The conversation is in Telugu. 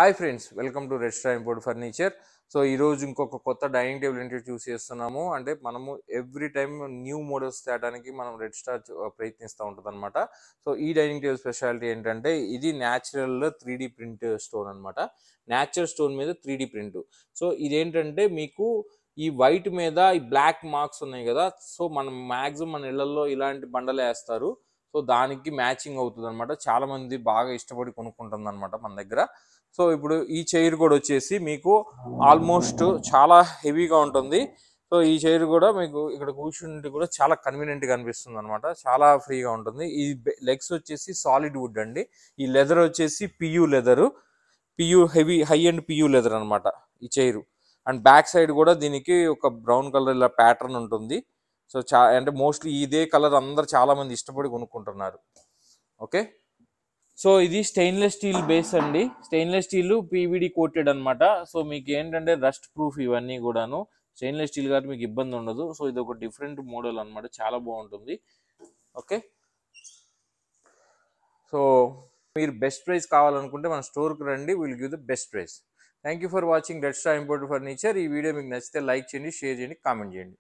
Hi friends, welcome to red star import furniture. So ఈరోజు ఇంకొక కొత్త డైనింగ్ టేబుల్ ఇంట్రడ్యూస్ చేస్తున్నాము. అంటే మనము ఎవ్రీ టైమ్ న్యూ మోడల్స్ తేడానికి మనం రెడ్ స్టార్ ప్రయత్నిస్తూ ఉంటుంది అనమాట. సో ఈ డైనింగ్ టేబుల్ స్పెషాలిటీ ఏంటంటే ఇది న్యాచురల్ 3D ప్రింట్ స్టోన్ అనమాట. న్యాచురల్ స్టోన్ మీద 3D ప్రింట్. సో ఇదేంటంటే మీకు ఈ వైట్ మీద ఈ బ్లాక్ మార్క్స్ ఉన్నాయి కదా, సో మనం మ్యాక్సిమం మన ఇళ్లలో ఇలాంటి బండలు వేస్తారు. సో దానికి మ్యాచింగ్ అవుతుంది అనమాట. చాలా మంది బాగా ఇష్టపడి కొనుక్కుంటుంది అనమాట మన దగ్గర. సో ఇప్పుడు ఈ చైర్ కూడా వచ్చేసి మీకు ఆల్మోస్ట్ చాలా హెవీగా ఉంటుంది. సో ఈ చైర్ కూడా మీకు ఇక్కడ కూర్చుంటే కూడా చాలా కన్వీనియంట్గా అనిపిస్తుంది అనమాట. చాలా ఫ్రీగా ఉంటుంది. ఈ లెగ్స్ వచ్చేసి సాలిడ్ వుడ్ అండి. ఈ లెదర్ వచ్చేసి PU leather, heavy high and PU leather అనమాట ఈ చైరు. అండ్ బ్యాక్ సైడ్ కూడా దీనికి ఒక బ్రౌన్ కలర్ ఇలా ప్యాటర్న్ ఉంటుంది. సో అంటే మోస్ట్లీ ఇదే కలర్ అందరు చాలా మంది ఇష్టపడి కొనుక్కుంటున్నారు. ఓకే, సో ఇది స్టెయిన్లెస్ స్టీల్ బేస్ అండి. స్టెయిన్లెస్ స్టీల్ పీవీడి కోటెడ్ అనమాట. సో మీకు ఏంటంటే రస్ట్ ప్రూఫ్ ఇవన్నీ కూడాను. స్టెయిన్లెస్ స్టీల్ కాబట్టి మీకు ఇబ్బంది ఉండదు. సో ఇది ఒక డిఫరెంట్ మోడల్ అనమాట, చాలా బాగుంటుంది. ఓకే, సో మీరు బెస్ట్ ప్రైస్ కావాలనుకుంటే మన స్టోర్కి రండి, will give the best price. Thank you for watching red star import furniture. ఈ వీడియో మీకు నచ్చితే లైక్ చేయండి, షేర్ చేయండి, కామెంట్ చేయండి.